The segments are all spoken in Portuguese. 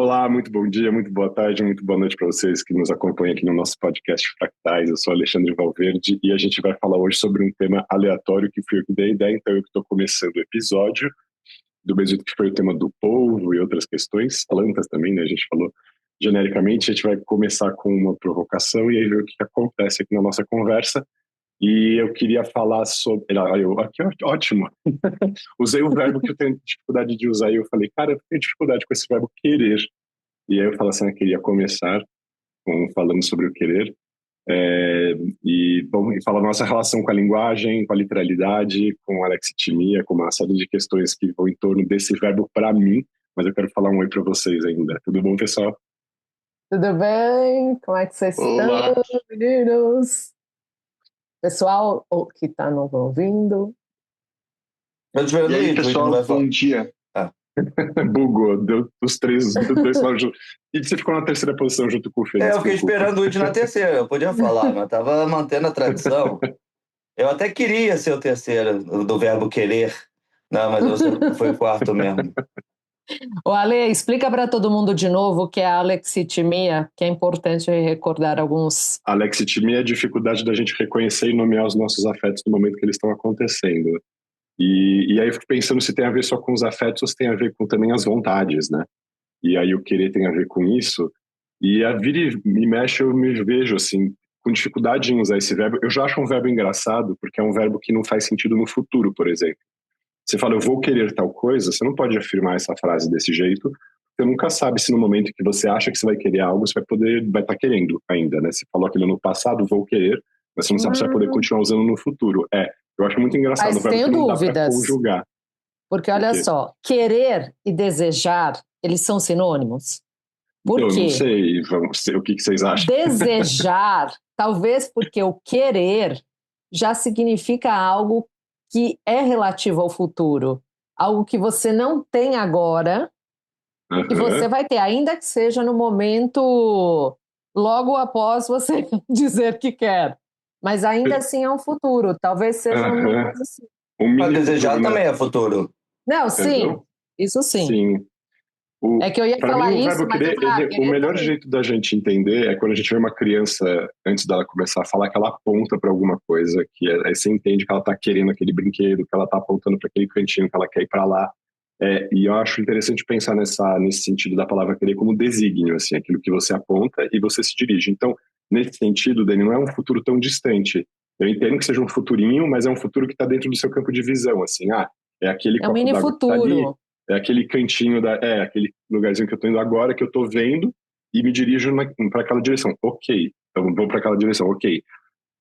Olá, muito bom dia, muito boa tarde, muito boa noite para vocês que nos acompanham aqui no nosso podcast Fractais. Eu sou Alexandre Valverde e a gente vai falar hoje sobre um tema aleatório que fui eu que dei a ideia, então eu que estou começando o episódio, do mesmo que foi o tema do polvo e outras questões, plantas também, né? A gente falou genericamente, a gente vai começar com uma provocação e aí ver o que acontece aqui na nossa conversa. E eu queria falar sobre... Aqui, ótimo. Usei um verbo que eu tenho dificuldade de usar e eu falei, cara, eu tenho dificuldade com esse verbo querer. E aí eu falei assim, eu queria começar falando sobre o querer. Bom, e falar nossa relação com a linguagem, com a literalidade, com a lexitimia, com uma série de questões que vão em torno desse verbo para mim. Mas eu quero falar um oi para vocês ainda. Tudo bom, pessoal? Tudo bem? Como é que vocês Olá! estão, meninos? Pessoal que está nos ouvindo. Eu te vendo E aí, aí, pessoal, bom dia. Bugou, deu os dois lados juntos. E você ficou na terceira posição junto com o Fênix. eu fiquei esperando o It na terceira, eu podia falar, mas tava mantendo a tradição. Eu até queria ser o terceiro, do verbo querer. Não, mas você foi o quarto mesmo. Ô, Ale, explica para todo mundo de novo o que é a alexitimia, que é importante recordar alguns. A lexitimia é a dificuldade da gente reconhecer e nomear os nossos afetos no momento que eles estão acontecendo. E aí eu fico pensando se tem a ver só com os afetos ou se tem a ver com também as vontades, né? E aí o querer tem a ver com isso. E a vira e me mexe, eu me vejo assim, com dificuldade em usar esse verbo. Eu já acho um verbo engraçado, porque é um verbo que não faz sentido no futuro, por exemplo. Você fala, eu vou querer tal coisa, você não pode afirmar essa frase desse jeito, você nunca sabe se no momento que você acha que você vai querer algo, você vai estar querendo ainda, né? Você falou aquilo no passado, vou querer, mas você não sabe se vai poder continuar usando no futuro. Eu acho muito engraçado, Mas o verbo tenho que não dá pra dúvidas. conjugar. Porque olha só, querer e desejar, eles são sinônimos? Por Eu quê? não sei, o que vocês acham? Desejar, talvez porque o querer já significa algo que é relativo ao futuro, algo que você não tem agora e você vai ter, ainda que seja no momento logo após você dizer que quer, mas ainda assim é um futuro, talvez seja uma coisa assim. Mas desejar também é futuro. Não, sim, Entendeu? isso sim. Sim. É que eu ia Pra falar mim, o isso, verbo mas querer, o melhor também. jeito da gente entender é quando a gente vê uma criança, antes dela começar a falar, que ela aponta para alguma coisa, aí você entende que ela está querendo aquele brinquedo, que ela está apontando para aquele cantinho, que ela quer ir para lá. E eu acho interessante pensar nesse sentido da palavra querer como desígnio, assim, aquilo que você aponta e você se dirige. Então, nesse sentido, Dani, não é um futuro tão distante. Eu entendo que seja um futurinho, mas é um futuro que está dentro do seu campo de visão, assim, é aquele É um copo mini d'água que tá ali, futuro. é aquele cantinho, aquele lugarzinho que eu tô indo agora, que eu tô vendo e me dirijo para aquela direção. Ok, então vou para aquela direção, ok.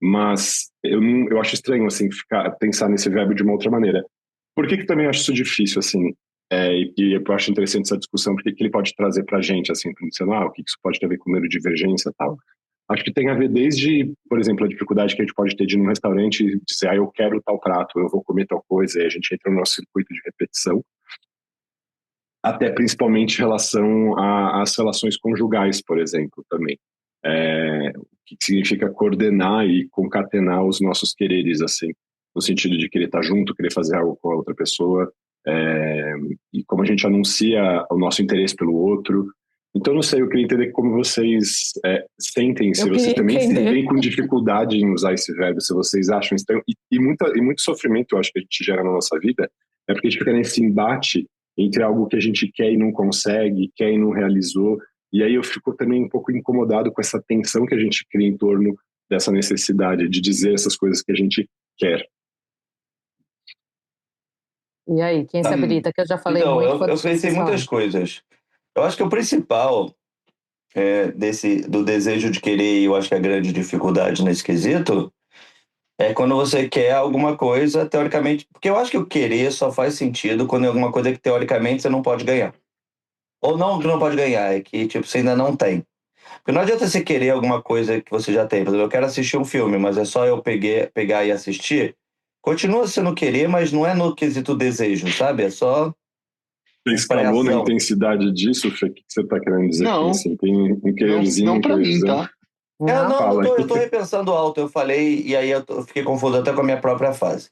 Mas eu acho estranho, assim, pensar nesse verbo de uma outra maneira. Por que também eu acho isso difícil, assim? E eu acho interessante essa discussão, porque que ele pode trazer pra gente, assim, pensando, o que isso pode ter a ver com neurodivergência e tal. Acho que tem a ver desde, por exemplo, a dificuldade que a gente pode ter de ir num restaurante e dizer, eu quero tal prato, eu vou comer tal coisa, e a gente entra no nosso circuito de repetição, até principalmente em relação às relações conjugais, por exemplo, também. O que significa coordenar e concatenar os nossos quereres, assim, no sentido de querer estar junto, querer fazer algo com a outra pessoa, e como a gente anuncia o nosso interesse pelo outro. Então, não sei, eu queria entender como vocês sentem, se vocês também se veem com dificuldade em usar esse verbo, se vocês acham estranho, e muito sofrimento, eu acho, que a gente gera na nossa vida, é porque a gente fica nesse embate entre algo que a gente quer e não consegue, quer e não realizou, e aí eu fico também um pouco incomodado com essa tensão que a gente cria em torno dessa necessidade de dizer essas coisas que a gente quer. E aí, quem se habilita? Que eu já falei então, muito. eu pensei em muitas coisas. Eu acho que o principal do desejo de querer, e eu acho que a grande dificuldade nesse quesito, é quando você quer alguma coisa, teoricamente... Porque eu acho que o querer só faz sentido quando é alguma coisa que, teoricamente, você não pode ganhar. Ou não que não pode ganhar, é que tipo, você ainda não tem. Porque não adianta você querer alguma coisa que você já tem. Por exemplo, eu quero assistir um filme, mas é só eu pegar e assistir. Continua sendo querer, mas não é no quesito desejo, sabe? É só Você escalou na pré-ação. intensidade disso, Fê? O que você está querendo dizer Não. com isso? Tem um quererzinho, Não pra mim, quererzão. tá? Eu Fala. tô repensando alto. Eu falei, e aí eu fiquei confuso até com a minha própria frase.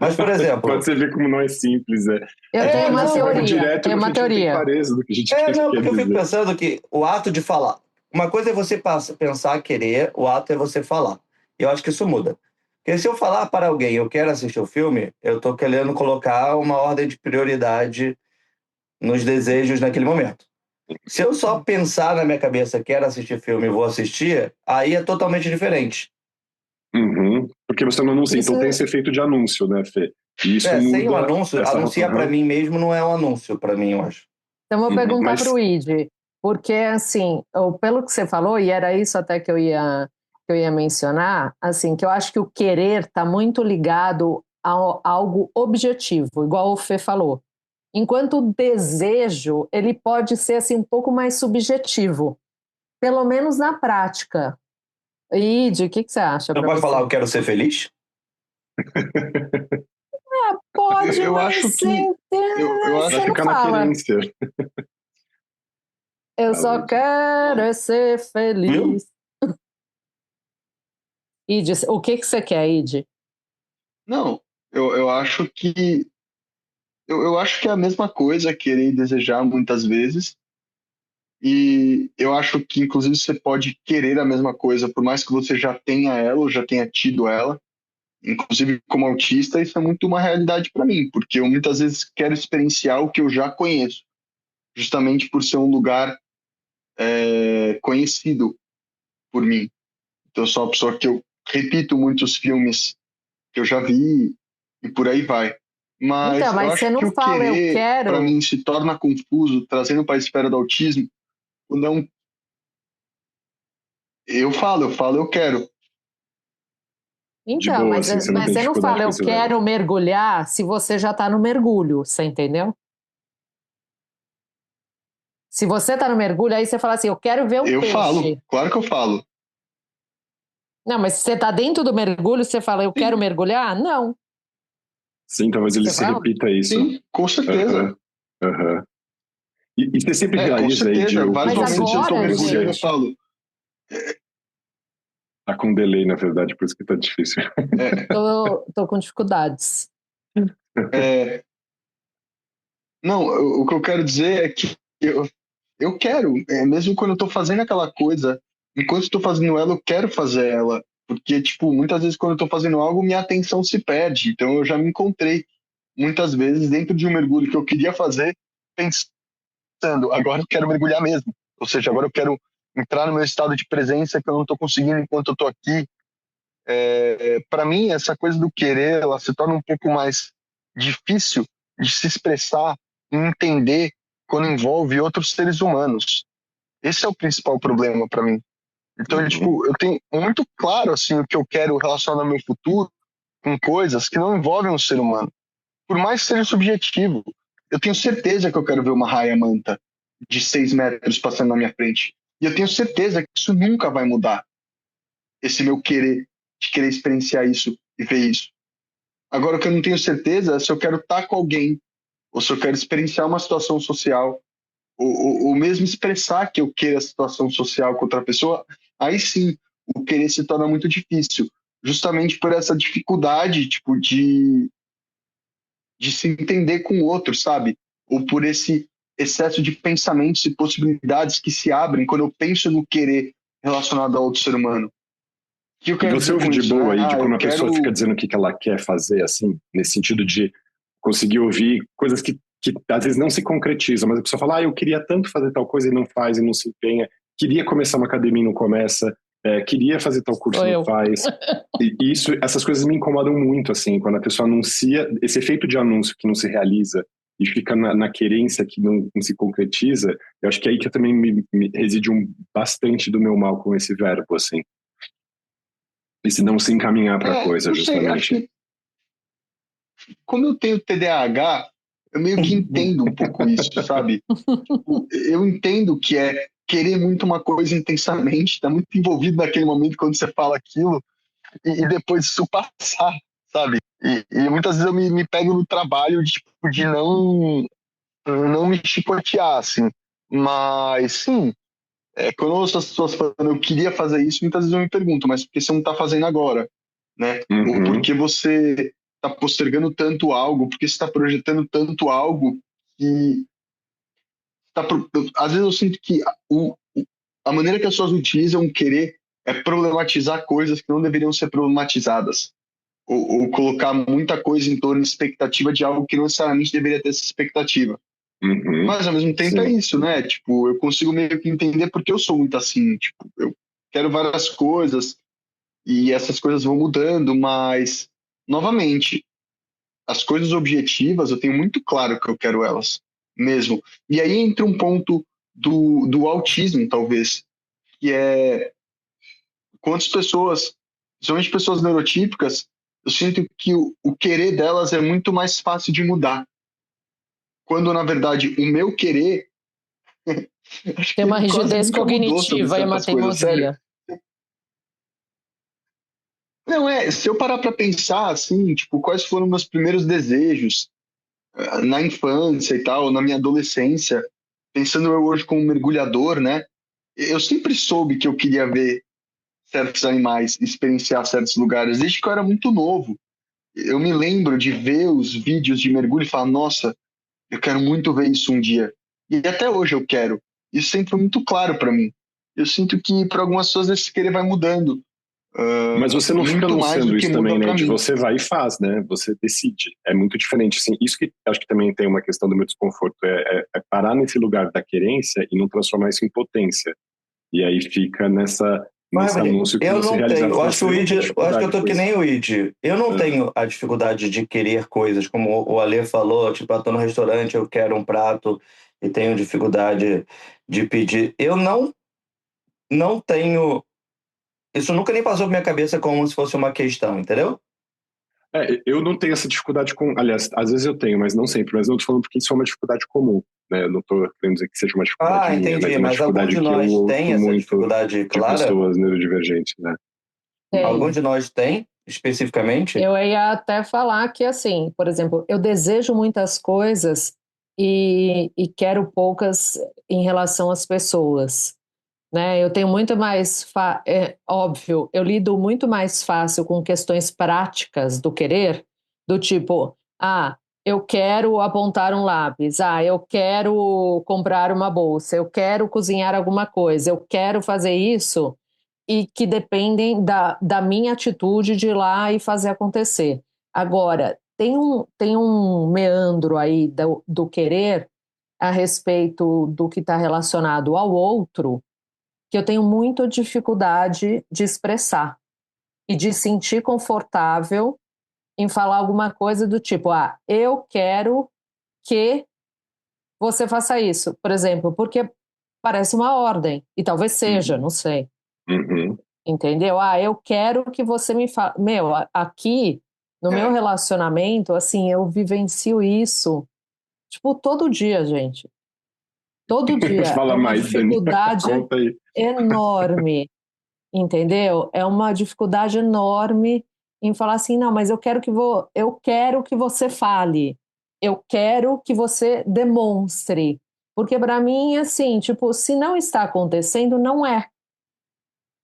Mas, por exemplo... Pode você ver como não é simples, Eu tenho uma não, teoria. direto, Tenho a uma gente não tem teoria. clareza do que a gente quer porque eu fico dizer. pensando que o ato de falar... Uma coisa é você pensar, querer, o ato é você falar. Eu acho que isso muda. Porque se eu falar para alguém, eu quero assistir o filme, eu estou querendo colocar uma ordem de prioridade nos desejos naquele momento. Se eu só pensar na minha cabeça, quero assistir filme e vou assistir, aí é totalmente diferente. Uhum. Porque você não anuncia, então tem esse efeito de anúncio, né, Fê? E isso muda sem o anúncio, essa... anunciar para mim mesmo não é um anúncio para mim, eu acho. Então, vou perguntar Mas... para o Ide, porque, assim, pelo que você falou, e era isso até que eu ia mencionar, assim, que eu acho que o querer está muito ligado a algo objetivo, igual o Fê falou. Enquanto o desejo, ele pode ser, assim, um pouco mais subjetivo, pelo menos na prática. Ide, o que você acha? Você pode falar, eu quero ser feliz? Pode, eu mas acho que eu acho você Vai não ficar na fala. querência. Eu só quero é ser feliz. Ide, o que você quer, Ide? não, eu acho que eu acho que é a mesma coisa querer e desejar muitas vezes. E eu acho que, inclusive, você pode querer a mesma coisa, por mais que você já tenha ela ou já tenha tido ela. Inclusive, como autista, isso é muito uma realidade para mim, porque eu muitas vezes quero experienciar o que eu já conheço, justamente por ser um lugar conhecido por mim. Então, eu sou uma pessoa que eu repito muitos filmes que eu já vi e por aí vai. Mas Então, eu mas acho você que não o fala, eu querer, para quero. mim, se torna confuso, trazendo para a esfera do autismo, quando é um... eu falo, eu quero. De Então, boa, assim, você não tem você não dificuldade fala, com eu esse verbo. quero mergulhar se você já está no mergulho, você entendeu? Se você está no mergulho, aí você fala assim, eu quero ver um Eu falo, peixe. claro que eu falo. Não, mas se você está dentro do mergulho, você fala, eu quero Sim, mergulhar? Não. Sim, talvez ele Você se fala? repita isso. sim, com certeza. Aham, aham. E você sempre Com realiza aí de certeza. o que Vários Mas você momentos eu diz estou que agora, você mergulhando, eu gente, sente. falo. Tá com delay, na verdade, por isso que tá difícil. É, tô com dificuldades. é, não, o que eu quero dizer é que eu quero, mesmo quando eu estou fazendo aquela coisa, enquanto estou fazendo ela, eu quero fazer ela. Porque, tipo, muitas vezes quando eu estou fazendo algo, minha atenção se perde. Então eu já me encontrei muitas vezes dentro de um mergulho que eu queria fazer, pensando, agora eu quero mergulhar mesmo. Ou seja, agora eu quero entrar no meu estado de presença que eu não estou conseguindo enquanto eu estou aqui. Para mim, essa coisa do querer, ela se torna um pouco mais difícil de se expressar e entender quando envolve outros seres humanos. Esse é o principal problema para mim. Então, Uhum. tipo, eu tenho muito claro assim o que eu quero relacionar ao meu futuro com coisas que não envolvem um ser humano. Por mais que seja subjetivo, eu tenho certeza que eu quero ver uma raia-manta de 6 metros passando na minha frente. E eu tenho certeza que isso nunca vai mudar. Esse meu querer, de querer experienciar isso e ver isso. Agora, o que eu não tenho certeza é se eu quero estar com alguém, ou se eu quero experienciar uma situação social, ou mesmo expressar que eu quero a situação social com outra pessoa, aí sim, o querer se torna muito difícil. Justamente por essa dificuldade, tipo, de se entender com o outro, sabe? Ou por esse excesso de pensamentos e possibilidades que se abrem quando eu penso no querer relacionado a outro ser humano. O que eu E quero você dizer ouve com de isso, boa né? aí de quando Eu a pessoa fica quero... dizendo o que ela quer fazer, assim, nesse sentido de conseguir ouvir coisas que às vezes não se concretizam, mas a pessoa fala, eu queria tanto fazer tal coisa e não faz, e não se empenha, queria começar uma academia e não começa, queria fazer tal curso Sou e não eu. faz. E essas coisas me incomodam muito, assim, quando a pessoa anuncia, esse efeito de anúncio que não se realiza e fica na querência que não se concretiza, eu acho que é aí que eu também reside bastante do meu mal com esse verbo, assim. E se não se encaminhar para a coisa, Não sei, acho justamente. que como eu tenho TDAH, eu meio que entendo um pouco isso, sabe? Tipo, eu entendo que é querer muito uma coisa intensamente, tá muito envolvido naquele momento quando você fala aquilo, e depois isso passar, sabe? E muitas vezes eu me pego no trabalho de, tipo, de não me chicotear, assim. Mas, sim, quando eu ouço as pessoas falando eu queria fazer isso, muitas vezes eu me pergunto, mas por que você não está fazendo agora? Né? Ou por Uhum. que você tá postergando tanto algo? Por que você está projetando tanto algo que às vezes eu sinto que a maneira que as pessoas utilizam o querer é problematizar coisas que não deveriam ser problematizadas. Ou colocar muita coisa em torno de expectativa de algo que não necessariamente deveria ter essa expectativa. Uhum. Mas ao mesmo tempo Sim. é isso, né? Tipo, eu consigo meio que entender porque eu sou muito assim. Tipo, eu quero várias coisas e essas coisas vão mudando, mas, novamente, as coisas objetivas eu tenho muito claro que eu quero elas mesmo. E aí entra um ponto do autismo, talvez, que é quantas pessoas, principalmente pessoas neurotípicas, eu sinto que o querer delas é muito mais fácil de mudar. Quando, na verdade, o meu querer acho que Tem uma ele quase rigidez nunca mudou sobre cognitiva e uma certas coisas, sério. teimosia. Não, se eu parar para pensar, assim, tipo, quais foram meus primeiros desejos na infância e tal, na minha adolescência, pensando eu hoje como mergulhador, né? Eu sempre soube que eu queria ver certos animais, experienciar certos lugares, desde que eu era muito novo. Eu me lembro de ver os vídeos de mergulho e falar, nossa, eu quero muito ver isso um dia. E até hoje eu quero. Isso sempre foi muito claro para mim. Eu sinto que para algumas pessoas esse querer vai mudando. Mas você não fica Muito mais anunciando do que isso também, muda né? para De mim. você vai e faz, né? Você decide. É muito diferente. Assim, isso que acho que também tem uma questão do meu desconforto. É parar nesse lugar da querência e não transformar isso em potência. E aí fica nesse Marvel, anúncio que eu você não realizar tenho. Eu acho que o você não Id, tem eu acho que eu dificuldade tô com que isso. nem o Id. Eu não tenho a dificuldade de querer coisas, como o Ale falou, tipo, eu tô no restaurante, eu quero um prato e tenho dificuldade de pedir. Eu não tenho. Isso nunca nem passou por minha cabeça como se fosse uma questão, entendeu? Eu não tenho essa dificuldade com. Aliás, às vezes eu tenho, mas não sempre. Mas não estou falando porque isso é uma dificuldade comum. Né? Eu não estou querendo dizer que seja uma dificuldade Ah, minha, mas entendi. é uma Mas algum dificuldade de que eu nós tem ouço essa muito dificuldade de clara? pessoas neurodivergentes, né? Algum Tem. de nós tem, especificamente? Eu ia até falar que, assim, por exemplo, eu desejo muitas coisas e quero poucas em relação às pessoas, né? Eu tenho muito mais, óbvio, eu lido muito mais fácil com questões práticas do querer, do tipo, eu quero apontar um lápis, eu quero comprar uma bolsa, eu quero cozinhar alguma coisa, eu quero fazer isso e que dependem da minha atitude de ir lá e fazer acontecer. Agora, tem um meandro aí do querer a respeito do que está relacionado ao outro, que eu tenho muita dificuldade de expressar e de sentir confortável em falar alguma coisa do tipo, eu quero que você faça isso, por exemplo, porque parece uma ordem, e talvez seja, Uhum. não sei. Uhum. Entendeu? Eu quero que você me fale. Meu, aqui no meu relacionamento, assim, eu vivencio isso, tipo, todo dia, gente. Todo dia. É Fala uma mais, Dani. dificuldade Conta aí. enorme, entendeu? É uma dificuldade enorme em falar assim, não, mas eu quero que você fale. Eu quero que você demonstre. Porque para mim, assim, tipo, se não está acontecendo, não é.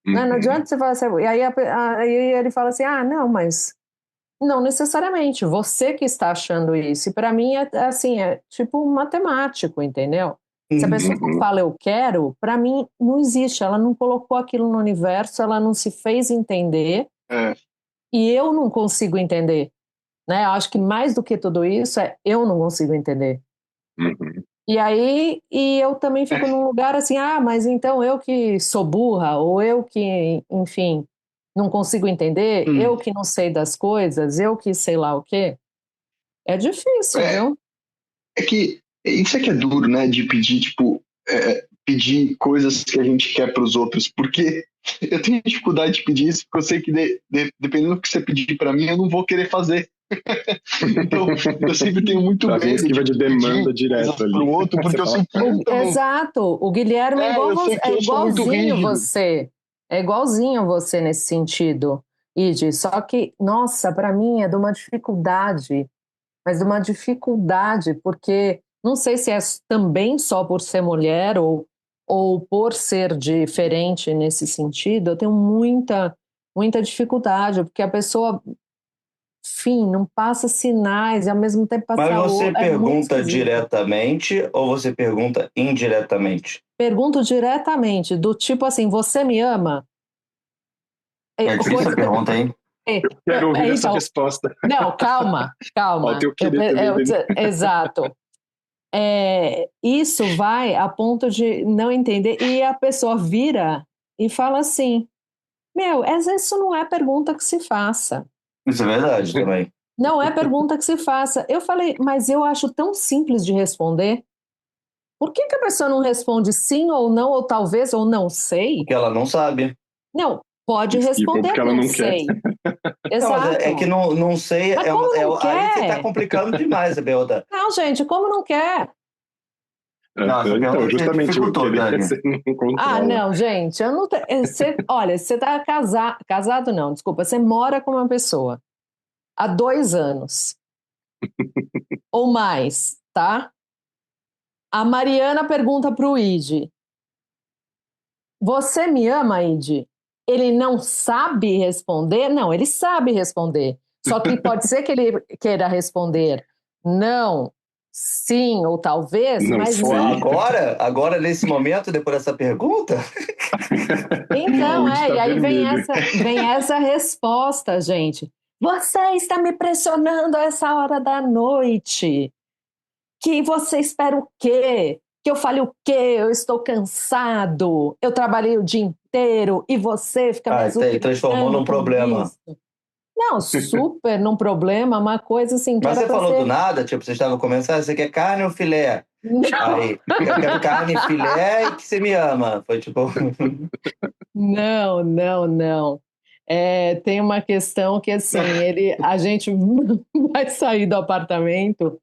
Né? Não Uhum. adianta você falar assim, e aí ele fala assim, não, mas não necessariamente, você que está achando isso. E para mim é assim, é tipo matemático, entendeu? Se a pessoa não Uhum. fala eu quero, para mim não existe, ela não colocou aquilo no universo, ela não se fez entender É. e eu não consigo entender, né? Eu acho que mais do que tudo isso é eu não consigo entender. Uhum. E aí, eu também fico num lugar assim, mas então eu que sou burra, ou eu que, enfim, não consigo entender, Hum. eu que não sei das coisas, eu que sei lá o quê. É difícil, É, viu? é que isso é que é duro, né? De pedir, tipo, pedir coisas que a gente quer para os outros. Porque eu tenho dificuldade de pedir isso, porque eu sei que dependendo do que você pedir para mim, eu não vou querer fazer. Então, eu sempre tenho muito Tá, vem medo esquiva de de pedir demanda coisas direto para ali. o outro, porque Você eu fala, sei que também. Exato, o Guilherme Eu sei que é eu sou muito igualzinho rígido. você, é igualzinho você nesse sentido, Ide, só que, nossa, para mim é de uma dificuldade, mas de uma dificuldade, porque não sei se é também só por ser mulher ou por ser diferente nesse sentido, eu tenho muita dificuldade, porque a pessoa fim, não passa sinais, e ao mesmo tempo passa Mas você é muito pergunta esquisito. diretamente ou você pergunta indiretamente? Pergunto diretamente, do tipo assim, você me ama? É difícil a pergunta, hein? Quero ouvir essa Então, resposta. não, calma. Ó, o teu querer também. Exato. Isso vai a ponto de não entender, e a pessoa vira e fala assim, isso não é pergunta que se faça. Isso é verdade também. Não é pergunta que se faça. Eu falei, mas eu acho tão simples de responder. Por que a pessoa não responde sim ou não, ou talvez, ou não sei? Porque ela não sabe. Não, pode responder porque ela não quer. sei. Não, mas Exato. é que não sei. Mas como não Aí você quer? está complicando demais, Belda. Não, gente, como não quer? Nossa, Então, justamente, o dificultou, querer Dani. você não controla. Ah, não, gente, eu não olha, você está casado não, desculpa, você mora com uma pessoa há 2 anos ou mais, tá? A Mariana pergunta para o Ide, você me ama, Ide? Ele não sabe responder? Não, ele sabe responder. Só que pode ser que ele queira responder não, sim ou talvez, Não mas sei. não. Agora, nesse momento, depois dessa pergunta? Então, O Ide tá e aí vermelho. vem essa resposta, gente. Você está me pressionando a essa hora da noite. Que você espera o quê? Que eu fale o quê? Eu estou cansado. Eu trabalhei o dia inteiro e você fica me Transformou num azucrinando com problema. isso. Não, super num problema, uma coisa assim que Mas era você para falou ser... do nada, tipo, você estava começando, você quer carne ou filé? Não, Aí, eu quero carne, filé e que você me ama. Foi tipo. não. Tem uma questão que assim, a gente vai sair do apartamento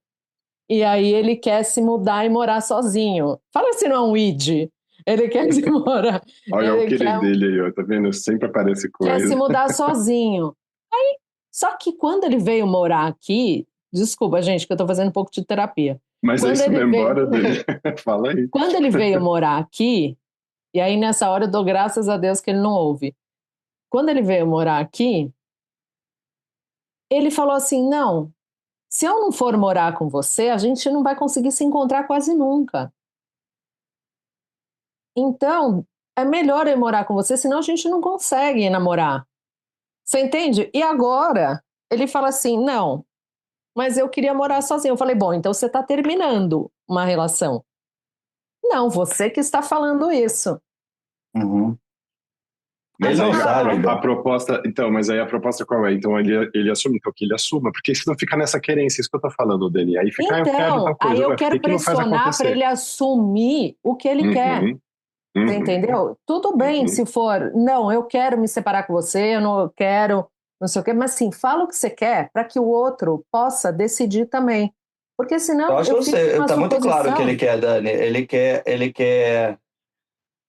e aí ele quer se mudar e morar sozinho. Fala se não é um id. Ele quer se morar. Olha o Ele querer dele aí, ó, tá vendo? Sempre aparece quer se coisa. mudar sozinho. Só que quando ele veio morar aqui, desculpa, gente, que eu tô fazendo um pouco de terapia. Mas é Quando isso ele mesmo, veio, bora dele. Fala aí. quando ele veio morar aqui, e aí nessa hora eu dou graças a Deus que ele não ouve. Quando ele veio morar aqui, ele falou assim: não, se eu não for morar com você, a gente não vai conseguir se encontrar quase nunca. Então, é melhor eu morar com você, senão a gente não consegue namorar. Você entende? E agora, ele fala assim: não, mas eu queria morar sozinho. Eu falei: bom, então você está terminando uma relação. Não, você que está falando isso. Uhum. Mas Ele não aí sabe. a proposta. Então, mas aí a proposta qual é? Então ele assume, então que ele assuma, porque senão fica nessa querência, isso que eu tô falando dele. Aí fica, eu quero tal coisa. Aí eu Ué, por quero que não faz pressionar para acontecer? ele assumir o que ele quer. Você entendeu? Tudo bem se for, não, eu quero me separar com você, eu não quero, não sei o quê, mas sim, fala o que você quer para que o outro possa decidir também. Porque Eu senão acho que eu fico numa tá muito claro o que ele suposição. quer, Dani.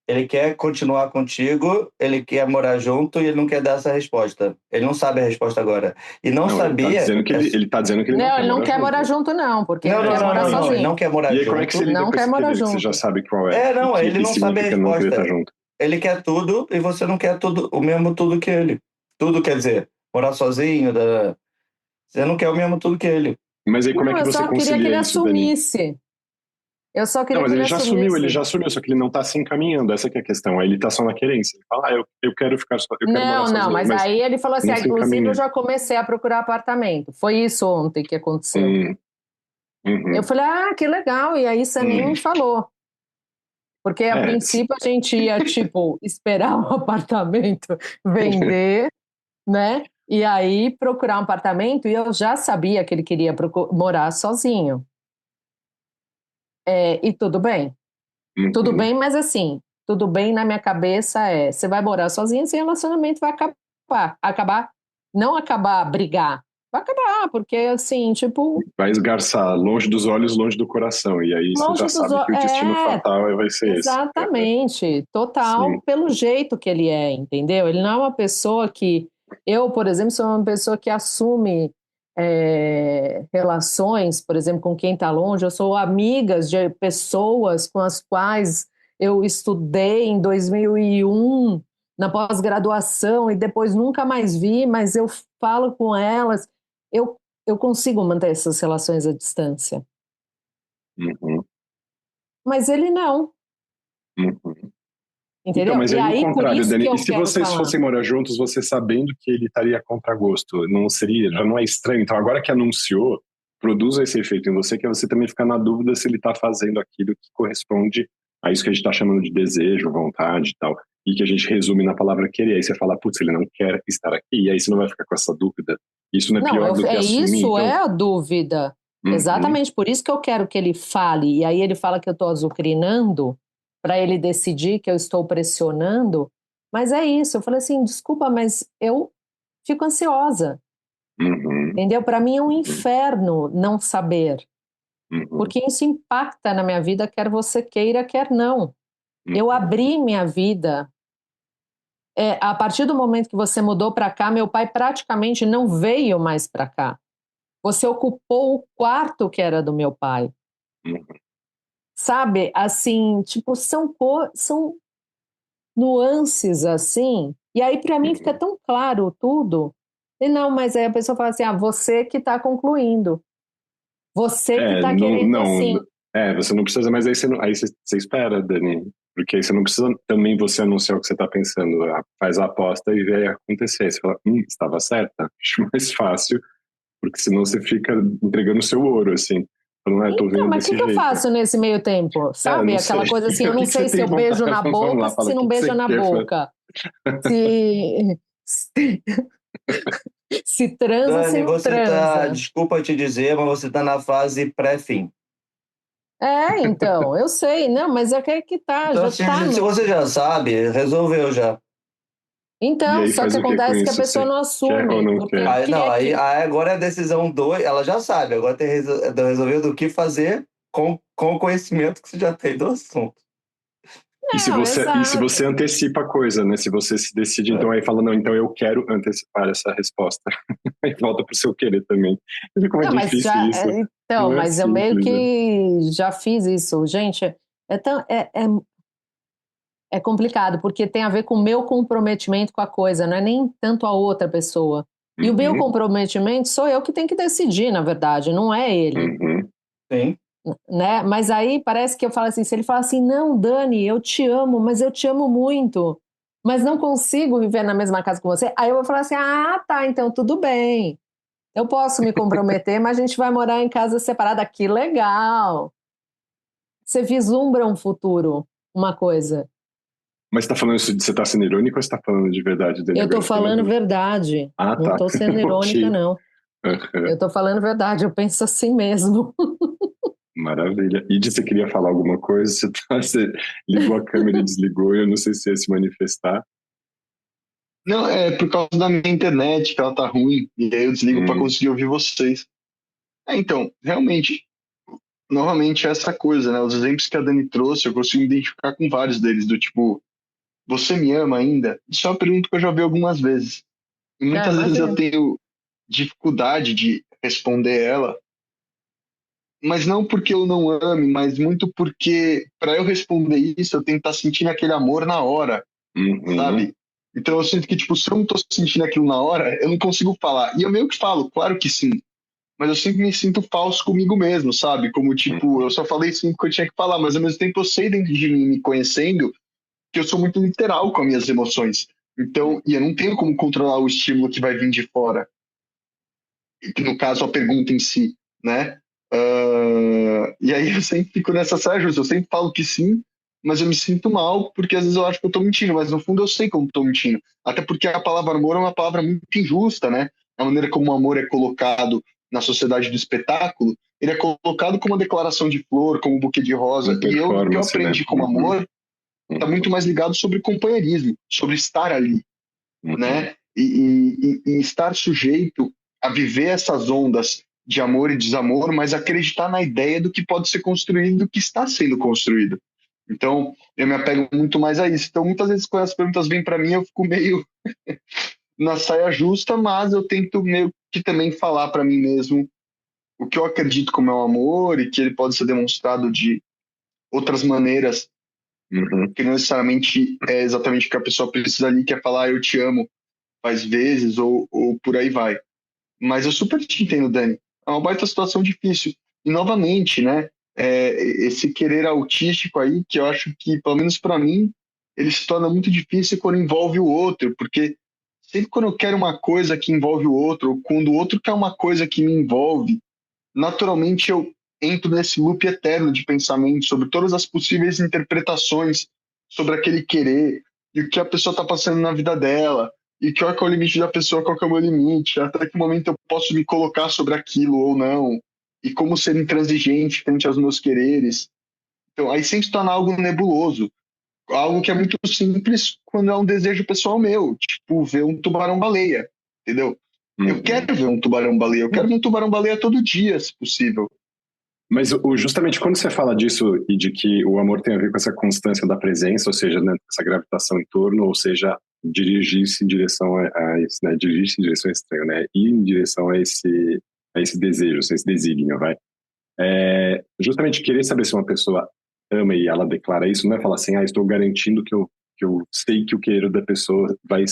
Ele quer continuar contigo, ele quer morar junto e ele não quer dar essa resposta. Ele não sabe a resposta agora. E não Não, ele tá sabia. dizendo que ele tá dizendo que ele Não, ele não não quer morar junto, não, porque Não, ele quer morar não. Ele sozinho. não quer morar E aí, como é que junto. seria Não depois quer que morar ele, que você junto. já sabe qual é? Não, E que ele não sabe a significa não querer estar resposta. junto. Ele quer tudo e você não quer tudo, o mesmo tudo que ele. Tudo quer dizer, morar sozinho, você não quer o mesmo tudo que ele. Mas aí, como é Não, que eu você só queria que concilia ele isso, Dani? assumisse. Eu só Não, queria mas que ele ele assumisse. já assumiu, só que ele não tá se encaminhando, essa que é a questão. Aí ele tá só na querência. Ele fala, eu quero ficar só, eu quero morar sozinho. Mas aí ele falou assim, não se inclusive encaminha. eu já comecei a procurar apartamento. Foi isso ontem que aconteceu. Eu falei, que legal, e aí você nem me falou. Porque a princípio a gente ia, tipo, esperar um apartamento vender, né? E aí procurar um apartamento, e eu já sabia que ele queria morar sozinho. E tudo bem. Tudo bem, mas assim, tudo bem na minha cabeça você vai morar sozinho, esse relacionamento vai acabar, não acabar, brigar, vai acabar, porque assim, tipo... Vai esgarçar, longe dos olhos, longe do coração, e aí você já sabe que o destino fatal vai ser esse. Exatamente, total, Sim. pelo jeito que ele é, entendeu? Ele não é uma pessoa que... Eu, por exemplo, sou uma pessoa que assume relações, por exemplo, com quem está longe. Eu sou amigas de pessoas com as quais eu estudei em 2001 na pós-graduação e depois nunca mais vi, mas eu falo com elas. eu consigo manter essas relações à distância. Uhum, Mas ele não, uhum. Então, entendeu? mas E aí o aí, por contrário, isso que Dani, e eu se quero vocês falar. fossem morar juntos, você sabendo que ele estaria a contragosto, não seria, já não é estranho? Então, agora que anunciou, produza esse efeito em você, que você também fica na dúvida se ele está fazendo aquilo que corresponde a isso que a gente está chamando de desejo, vontade e tal, e que a gente resume na palavra querer. Aí você fala, putz, ele não quer estar aqui, e aí você não vai ficar com essa dúvida. Isso não é Não, pior do que é assumir, isso, então? é a dúvida. Uhum, Exatamente por isso que eu quero que ele fale. E aí ele fala que eu estou azucrinando para ele decidir, que eu estou pressionando. Mas é isso. Eu falei assim, desculpa, mas eu fico ansiosa, uhum, entendeu? Para mim é um uhum, inferno não saber, uhum, porque isso impacta na minha vida, quer você queira, quer não. Eu uhum. abri minha vida. A partir do momento que você mudou para cá, meu pai praticamente não veio mais para cá. Você ocupou o quarto que era do meu pai. Uhum. Sabe? Assim, tipo, são nuances assim. E aí, para mim, fica Uhum. tão claro tudo. E não, mas aí a pessoa fala assim: ah, você que está concluindo. Você que está Não, querendo não, assim. você não precisa, mas aí você espera, Dani, porque aí você não precisa também você anunciar o que você está pensando, faz a aposta e vê acontecer, aí você fala, estava certa, acho mais fácil, porque senão você fica entregando o seu ouro, assim, falando, tô Então, vendo mas o que desse que eu jeito. faço nesse meio tempo? Sabe? Não sei, Aquela coisa assim, eu o não que que sei você se tem eu beijo vontade, na vamos boca, lá, fala, se o não que que beija você na quer fazer? boca. Se, se transa, se Dani, não você tá, transa. desculpa te dizer, mas você tá na fase pré-fim. Então, eu sei, não, mas é que tá, Então, já assim, tá se no. você já sabe, resolveu já. E Então, aí só faz que o que com acontece que a isso? pessoa Você não quer ou assume, não porque quer? o Aí, que não, é que. aí agora é a decisão 2, ela já sabe, agora tem resolver do que fazer com o conhecimento que você já tem do assunto. Não, E se você exato. antecipa a coisa, né? Se você se decide, então aí fala, não, então eu quero antecipar essa resposta. Aí volta pro seu querer também. Veja como é Não, mas difícil já. isso. Então, Não é mas eu meio simples, né? que já fiz isso. Gente, é complicado, porque tem a ver com o meu comprometimento com a coisa, não é nem tanto a outra pessoa. E o meu Uhum, comprometimento sou eu que tenho que decidir, na verdade, não é ele. uhum, Sim. Né? Mas aí parece que eu falo assim, se ele fala assim, não, Dani, eu te amo, mas eu te amo muito, mas não consigo viver na mesma casa com você, aí eu vou falar assim, ah, tá, então tudo bem, eu posso me comprometer, mas a gente vai morar em casa separada, que legal. Você vislumbra um futuro, uma coisa. mas você tá falando isso de você tá sendo irônico ou você tá falando de verdade dele? Eu tô Agora eu fiquei na falando dúvida. verdade, Ah, não tá. tô sendo irônica, Ok. não. Aham. Eu tô falando verdade, eu penso assim mesmo. Maravilha. E você queria falar alguma coisa? Você ligou a câmera e desligou, eu não sei se ia se manifestar. Não, é por causa da minha internet que ela tá ruim, e aí eu desligo para Hum, conseguir ouvir vocês. Então, realmente, novamente essa coisa, né? Os exemplos que a Dani trouxe, eu consigo identificar com vários deles, do tipo, você me ama ainda? Isso é uma pergunta que eu já vi algumas vezes. E É, muitas vezes eu imagina. tenho dificuldade de responder ela, mas não porque eu não ame, mas muito porque para eu responder isso, eu tenho que estar sentindo aquele amor na hora, uhum, sabe? Então eu sinto que, tipo, se eu não tô sentindo aquilo na hora, eu não consigo falar. E eu meio que falo, claro que sim, mas eu sempre me sinto falso comigo mesmo, sabe? Como, tipo, eu uhum, só falei sim porque eu tinha que falar, mas ao mesmo tempo eu sei dentro de mim, me conhecendo, que eu sou muito literal com as minhas emoções. Então, e eu não tenho como controlar o estímulo que vai vir de fora, que no caso a pergunta em si, né? E aí eu sempre fico nessa saia justa, eu sempre falo que sim, mas eu me sinto mal porque às vezes eu acho que eu tô mentindo, mas no fundo eu sei como tô mentindo. Até porque a palavra amor é uma palavra muito injusta, né? A maneira como o amor é colocado na sociedade do espetáculo, ele é colocado como uma declaração de flor, como um buquê de rosa. com E eu, o que eu performance, né? aprendi como Uhum, amor está uhum, muito mais ligado sobre companheirismo, sobre estar ali, uhum, né? E estar sujeito a viver essas ondas de amor e desamor, mas acreditar na ideia do que pode ser construído, do que está sendo construído. Então, eu me apego muito mais a isso. Então, muitas vezes, quando as perguntas vêm para mim, eu fico meio na saia justa, mas eu tento meio que também falar para mim mesmo o que eu acredito como é o amor e que ele pode ser demonstrado de outras maneiras, uhum. que não necessariamente é exatamente o que a pessoa precisa ali, que é falar eu te amo, faz vezes ou por aí vai. Mas eu super te entendo, Dani. É uma baita situação difícil. E, novamente, né, esse querer autístico aí, que eu acho que, pelo menos para mim, ele se torna muito difícil quando envolve o outro, porque sempre quando eu quero uma coisa que envolve o outro, ou quando o outro quer uma coisa que me envolve, naturalmente eu entro nesse loop eterno de pensamento sobre todas as possíveis interpretações sobre aquele querer e o que a pessoa está passando na vida dela e qual é o limite da pessoa, qual é o meu limite, até que momento eu posso me colocar sobre aquilo ou não, e como ser intransigente frente aos meus quereres. Então, aí sempre se torna algo nebuloso, algo que é muito simples quando é um desejo pessoal meu, tipo ver um tubarão-baleia, entendeu? Eu Uhum. quero ver um tubarão-baleia, eu quero ver um tubarão-baleia todo dia, se possível. Mas justamente quando você fala disso e de que o amor tem a ver com essa constância da presença, ou seja, né, essa gravitação em torno, ou seja, dirigir-se em direção a esse, né, dirigir-se em direção a estranho, né, ir em direção a esse desejo, a esse desígnio, vai. Justamente querer saber se uma pessoa ama e ela declara isso, não é falar assim, estou garantindo que eu sei que o querer da pessoa vai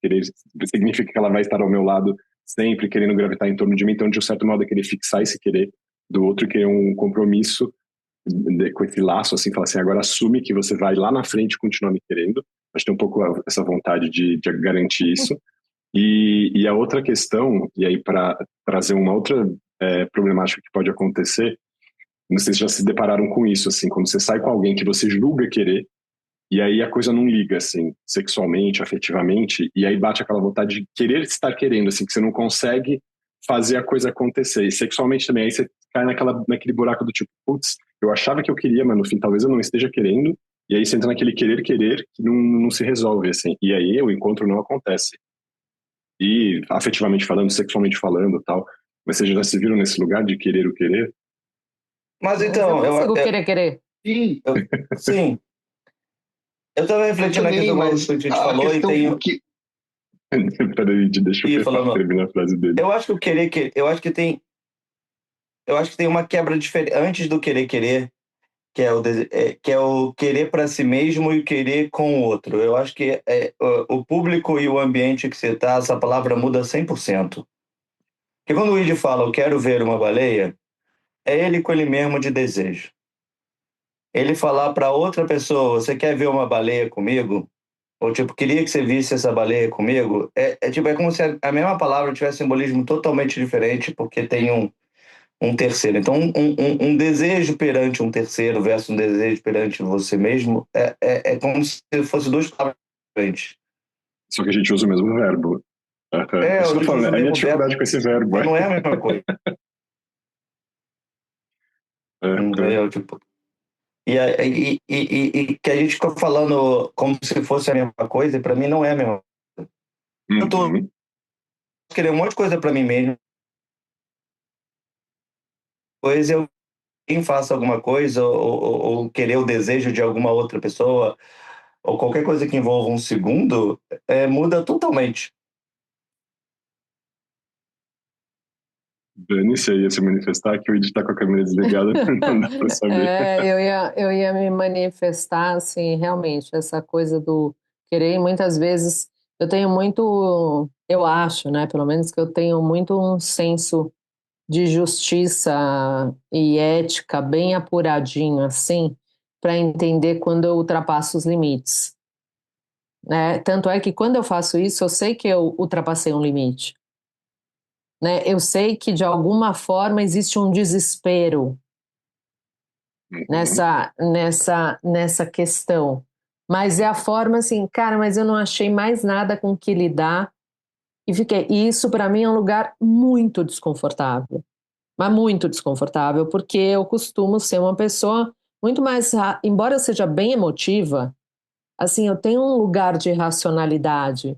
querer, significa que ela vai estar ao meu lado sempre, querendo gravitar em torno de mim, então de um certo modo é querer fixar esse querer do outro, querer um compromisso com esse laço, assim, falar assim, agora assume que você vai lá na frente continuar me querendo, acho que tem um pouco essa vontade de garantir isso, e a outra questão, e aí para trazer uma outra problemática que pode acontecer, não sei se já se depararam com isso, assim, quando você sai com alguém que você julga querer, e aí a coisa não liga, assim, sexualmente, afetivamente, e aí bate aquela vontade de querer estar querendo, assim, que você não consegue fazer a coisa acontecer. E sexualmente também, aí você cai naquele buraco do tipo, putz, eu achava que eu queria, mas no fim talvez eu não esteja querendo, e aí você entra naquele querer que não se resolve, assim, e aí o encontro não acontece. E afetivamente falando, sexualmente falando tal, mas vocês já se viram nesse lugar de querer o querer? Mas Mas eu então, consigo querer. Sim, sim, eu estava eu refletindo na também, questão mas que a gente a falou e questão, o tenho. que... Peraí, deixa E eu falando, terminar a frase dele. eu acho que o querer, eu acho que tem uma quebra diferente antes do querer, que é o querer para si mesmo e o querer com o outro. Eu acho que o público e o ambiente que você está, essa palavra muda 100%. Porque quando o Luigi fala, eu quero ver uma baleia, é ele com ele mesmo de desejo. Ele falar para outra pessoa, você quer ver uma baleia comigo? Ou tipo, queria que você visse essa baleia comigo? Tipo, é como se a mesma palavra tivesse simbolismo totalmente diferente, porque tem um terceiro. Então, um desejo perante um terceiro versus um desejo perante você mesmo é como se fosse duas palavras diferentes. Só que a gente usa o mesmo verbo. Uhum. É, Isso a que eu tô gente falando, usa é o a minha mesmo verbo, dificuldade com esse verbo. mas não é a mesma coisa. Uhum. Entendeu? Tipo, e que a gente fica falando como se fosse a mesma coisa, e para mim não é a mesma coisa. Eu tô Uhum. querendo um monte de coisa para mim mesmo, depois eu quem faça alguma coisa ou querer o desejo de alguma outra pessoa ou qualquer coisa que envolva um segundo, muda totalmente. Dani, você ia se manifestar que o Ed tá com a câmera desligada, não dá pra saber. Eu ia me manifestar, assim, realmente, essa coisa do querer, e muitas vezes eu tenho muito, eu acho, né, pelo menos que eu tenho muito um senso de justiça e ética bem apuradinho, assim, para entender quando eu ultrapasso os limites, né? Tanto é que quando eu faço isso, eu sei que eu ultrapassei um limite, né? Eu sei que de alguma forma existe um desespero Uhum. nessa questão. Mas é a forma assim, cara, mas eu não achei mais nada com que lidar e fiquei. E isso para mim é um lugar muito desconfortável, mas muito desconfortável, porque eu costumo ser uma pessoa muito mais, embora eu seja bem emotiva, assim, eu tenho um lugar de racionalidade,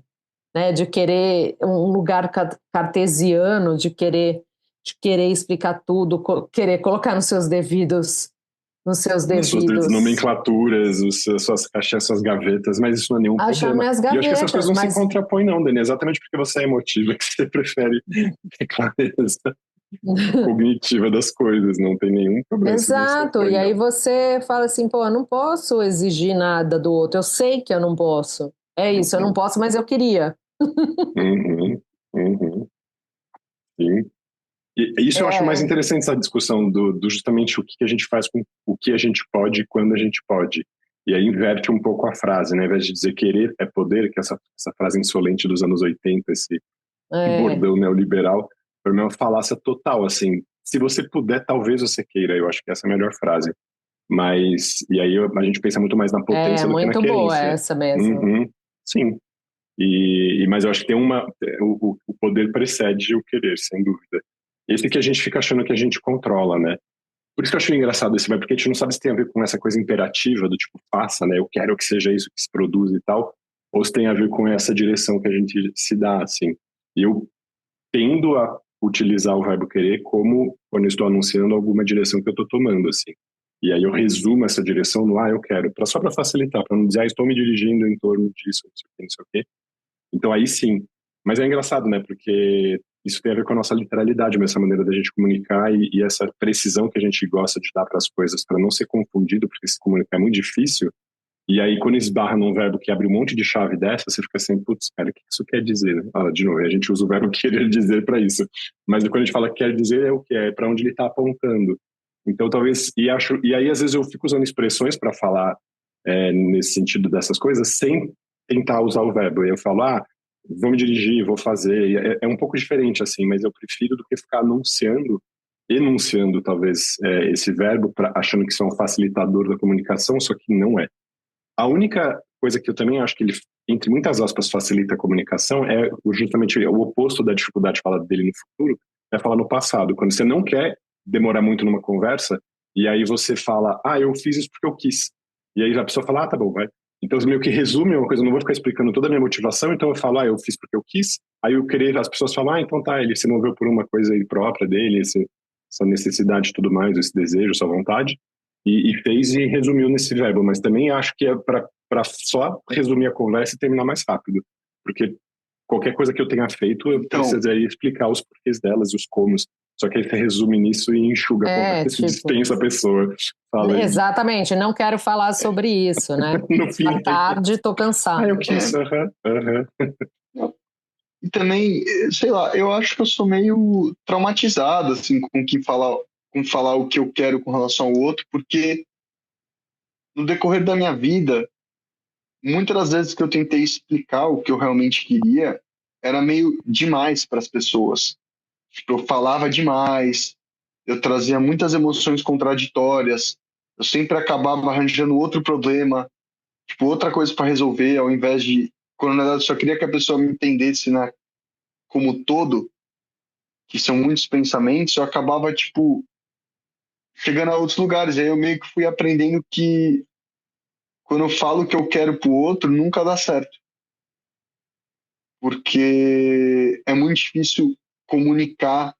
né, de querer um lugar cartesiano, de querer explicar tudo, querer colocar nos seus devidos Nomenclaturas, achar suas gavetas, mas isso não é nenhum achar problema. minhas E eu acho que essas coisas gavetas, não se mas contrapõem, não, Dani, exatamente porque você é emotiva, que você prefere ter clareza cognitiva das coisas, não tem nenhum problema, isso não se exato. opõe, E aí não. você fala assim, pô, eu não posso exigir nada do outro. Eu sei que eu não posso. É isso, eu não Uhum, posso, mas eu queria. uhum, uhum. Sim. E isso eu acho mais É, interessante, essa discussão do justamente o que a gente faz com o que a gente pode e quando a gente pode. E aí inverte um pouco a frase, né? Ao invés de dizer querer é poder, que é essa frase insolente dos anos 80, esse é, bordão neoliberal, para mim é uma falácia total, assim. Se você puder, talvez você queira. Eu acho que essa é a melhor frase. Mas, e aí a gente pensa muito mais na é potência do que na muito boa querência. essa mesmo. Uhum, sim. Mas eu acho que tem o poder precede o querer, sem dúvida. Esse que a gente fica achando que a gente controla, né? Por isso que eu acho engraçado esse, porque a gente não sabe se tem a ver com essa coisa imperativa do tipo, faça, né? Eu quero que seja isso que se produz e tal, ou se tem a ver com essa direção que a gente se dá, assim. E eu tendo a utilizar o verbo querer como quando eu estou anunciando alguma direção que eu estou tomando, assim. E aí eu resumo essa direção no eu quero, só para facilitar, para não dizer, estou me dirigindo em torno disso, não sei o que, não sei o quê. Então aí sim. Mas é engraçado, né? Porque isso tem a ver com a nossa literalidade, essa maneira da gente comunicar e essa precisão que a gente gosta de dar para as coisas, para não ser confundido, porque se comunicar é muito difícil. E aí, quando esbarra num verbo que abre um monte de chave dessa, você fica assim, putz, cara, o que isso quer dizer? Né? Fala, de novo, a gente usa o verbo querer dizer para isso. Mas quando a gente fala quer dizer, é o que? É para onde ele está apontando. Então, talvez, e aí, às vezes, eu fico usando expressões para falar nesse sentido dessas coisas, sem tentar usar o verbo. Eu falo, vou me dirigir, vou fazer. É um pouco diferente, assim, mas eu prefiro do que ficar enunciando, talvez, esse verbo, achando que isso é um facilitador da comunicação, só que não é. A única coisa que eu também acho que ele, entre muitas aspas, facilita a comunicação é justamente o oposto da dificuldade de falar dele no futuro, é falar no passado. Quando você não quer demorar muito numa conversa, e aí você fala, eu fiz isso porque eu quis. E aí a pessoa fala, tá bom, vai. Então, meio que resume uma coisa, eu não vou ficar explicando toda a minha motivação, então eu falo, eu fiz porque eu quis. Aí eu querer, as pessoas falam, então tá, ele se moveu por uma coisa aí própria dele, essa necessidade e tudo mais, esse desejo, essa vontade e fez e resumiu nesse verbo, mas também acho que é para só resumir a conversa e terminar mais rápido, porque qualquer coisa que eu tenha feito, eu Então, precisaria explicar os porquês delas e os comos. Só que aí você resume nisso e enxuga a conversa e tipo, dispensa a pessoa. Fala aí, exatamente, não quero falar sobre isso, né? no Tá fim. tarde, tô Eu cansado. quis, aham, aham. e também, sei lá, eu acho que eu sou meio traumatizado, assim, com falar o que eu quero com relação ao outro, porque no decorrer da minha vida, muitas das vezes que eu tentei explicar o que eu realmente queria, era meio demais para as pessoas. Tipo, eu falava demais, eu trazia muitas emoções contraditórias, eu sempre acabava arranjando outro problema, tipo, outra coisa para resolver, ao invés de, quando na verdade eu só queria que a pessoa me entendesse, né, como todo, que são muitos pensamentos, eu acabava, tipo, chegando a outros lugares. Aí eu meio que fui aprendendo que quando eu falo o que eu quero pro outro, nunca dá certo. Porque é muito difícil comunicar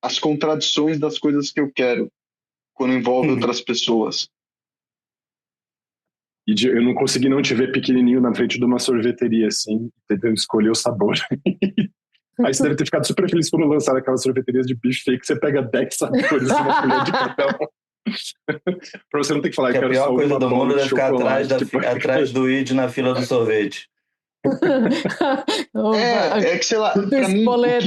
as contradições das coisas que eu quero quando envolve outras pessoas. Eu não consegui não te ver pequenininho na frente de uma sorveteria, assim, tentando escolher o sabor. Aí você deve ter ficado super feliz quando lançaram aquelas sorveterias de bife aí que você pega 10 sabores e uma colher de cada um. Pra você não ter que falar, eu Que a quero pior só coisa uma do bola mundo de é ficar chocolate. Tipo... atrás do ID na fila do sorvete. É que, sei lá, Do pra mim, espoleto.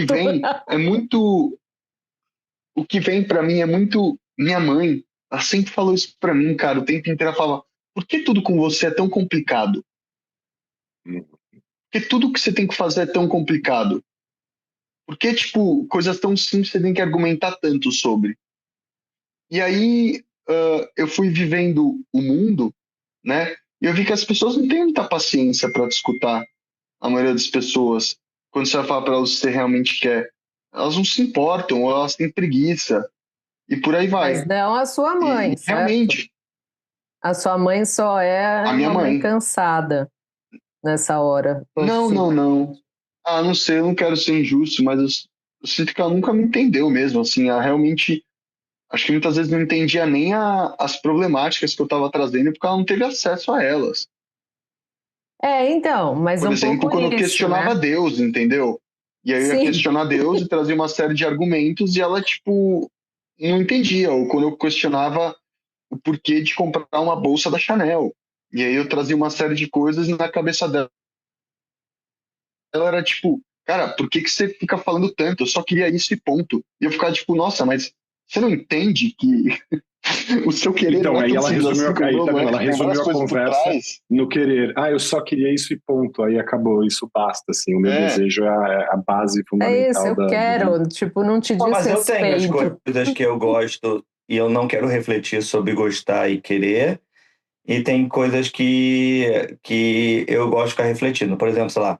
o que vem pra mim é muito, minha mãe, ela sempre falou isso pra mim, cara, o tempo inteiro ela fala, por que tudo com você é tão complicado? Por que tudo que você tem que fazer é tão complicado? Por que, tipo, coisas tão simples você tem que argumentar tanto sobre? E aí, eu fui vivendo o mundo, né? E eu vi que as pessoas não têm muita paciência para escutar a maioria das pessoas. Quando você vai falar para elas o que você realmente quer, elas não se importam, ou elas têm preguiça, e por aí Mas vai. não a sua mãe, E certo? realmente, A sua mãe só é a minha uma mãe mãe, cansada nessa hora, não, não, possivelmente. não. Ah, não sei, eu não quero ser injusto, mas eu sinto que ela nunca me entendeu mesmo, assim, ela realmente, acho que muitas vezes não entendia nem as problemáticas que eu estava trazendo, porque ela não teve acesso a elas. Então, mas Por um exemplo, pouco quando eu isso, questionava né? Deus, entendeu? E aí eu ia Sim. questionar Deus e trazia uma série de argumentos e ela, tipo, não entendia. Ou quando eu questionava o porquê de comprar uma bolsa da Chanel. E aí eu trazia uma série de coisas e na cabeça dela era tipo, cara, por que você fica falando tanto? Eu só queria isso e ponto. E eu ficava tipo, nossa, mas você não entende que o seu querer Então, não é aí tão ela simples resumiu, assim, como aí, tá não vendo? é? Ela Tem várias resumiu a coisas por conversa trás. no querer. Eu só queria isso e ponto. Aí acabou, isso basta, assim. O meu É, desejo é a base É isso, fundamental eu da vida. quero, tipo, não te Pô, diz mas eu tenho as respeito. coisas que eu gosto e eu não quero refletir sobre gostar e querer, e tem coisas que eu gosto de ficar refletindo. Por exemplo, sei lá,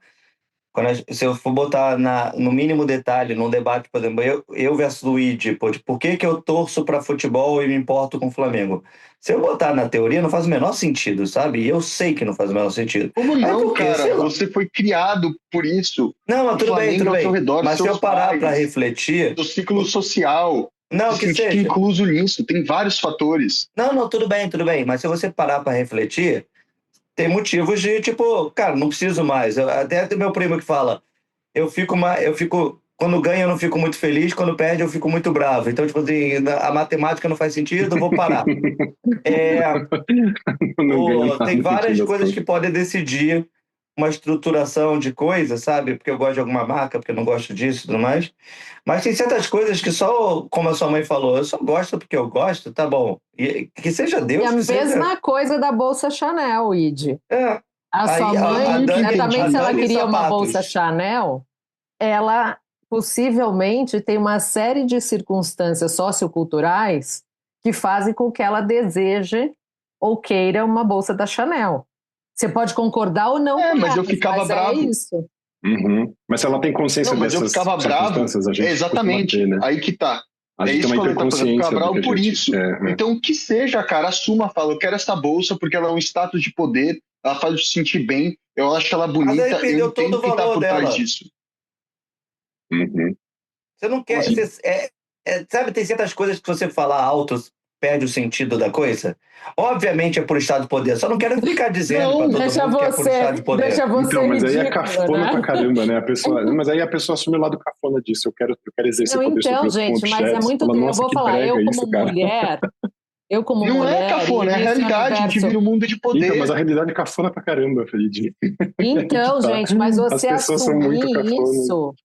se eu for botar no mínimo detalhe, num debate, por exemplo, eu versus Luigi, pô, de por que que eu torço para futebol e me importo com o Flamengo? Se eu botar na teoria, não faz o menor sentido, sabe? E eu sei que não faz o menor sentido. como Aí não, por quê? Sei cara? lá. Você foi criado por isso. Não, mas O Flamengo tudo é ao seu bem. redor, Mas se eu seus parar para pais, refletir, seu ciclo social, não, se que sentir seja. incluso nisso. Tem vários fatores. Não, tudo bem. Mas se você parar para refletir, tem motivos de, tipo, cara, não preciso mais. Até tem meu primo que fala, quando ganha eu não fico muito feliz, quando perde eu fico muito bravo. Então, tipo assim, a matemática não faz sentido, eu vou parar. É, Não ganho nada tem no fim várias das coisas que contas. podem decidir uma estruturação de coisa, sabe? Porque eu gosto de alguma marca, porque eu não gosto disso e tudo mais. Mas tem certas coisas que só, como a sua mãe falou, eu só gosto porque eu gosto, tá bom. E que seja E a Deus, que seja. mesma coisa da bolsa Chanel, Id. É. A sua Aí Eu mãe, nunca A certamente, se entendi. ela Dani queria uma bolsa Sapatos. Chanel, ela possivelmente tem uma série de circunstâncias socioculturais que fazem com que ela deseje ou queira uma bolsa da Chanel. Você pode concordar ou não com Mas eu elas, ficava mas é bravo. isso. Uhum. Mas se ela tem Não, consciência mas eu dessas ficava bravo. circunstâncias, a É, gente costuma ter, exatamente. né? Aí que tá. A É gente tem isso uma que eu tô falando. Eu ficava hiperconsciência do que bravo a por gente isso. quer, né? Então, que seja, cara, assuma, fala, eu quero essa bolsa porque ela é um status de poder, ela faz eu sentir bem, eu acho ela Mas aí bonita, eu perdeu todo entendo o quem tá valor por trás dela. disso. Uhum. Você não Como quer. assim? Sabe, tem certas coisas que você falar alto perde o sentido da coisa? Obviamente é por estado de poder. Só não quero ficar dizendo para Não, todo mundo que é por estado de poder. Deixa você Então, mas aí é ridícula, cafona pra né? caramba, né? Mas aí a pessoa assume o lado cafona disso. Eu quero exercer Não, poder sobre então, com gente, mas é objetos. muito. Fala, Eu nossa, vou que falar, brega isso, cara. eu como não é mulher, e cafona, é a nesse realidade, a gente universo. vive um mundo de Então, mas a poder. realidade é cafona pra caramba, Felipe. E aí que Então, tá. gente, mas As você pessoas são muito assumir cafona. isso,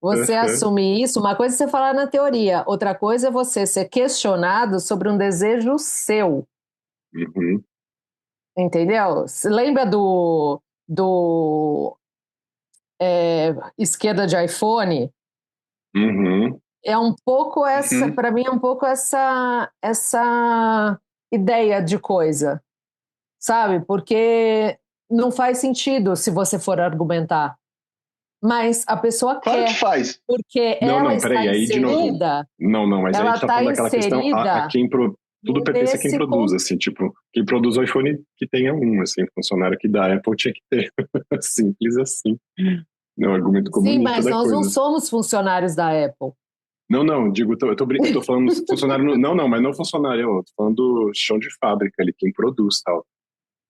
você Uhum. assumir isso, uma coisa é você falar na teoria, outra coisa é você ser questionado sobre um desejo seu, Uhum. entendeu? Você lembra do esquerda de iPhone? Uhum. É um pouco essa, Uhum. para mim, é um pouco essa ideia de coisa, sabe? Porque não faz sentido se você for argumentar. Mas a pessoa Claro que quer, faz. porque Não, ela não, está peraí, aí de novo. inserida, Não, mas aí a ela gente tá está falando daquela questão, inserida tudo pertence a quem nesse produz, assim, tipo, quem produz o iPhone que tenha um, assim, funcionário que da Apple tinha que ter. Simples assim. É um argumento Sim, comunista mas da nós não coisa. somos funcionários da Apple. Não, digo, eu tô falando funcionário, não, mas não funcionário, eu tô falando do chão de fábrica, ele quem produz, tal.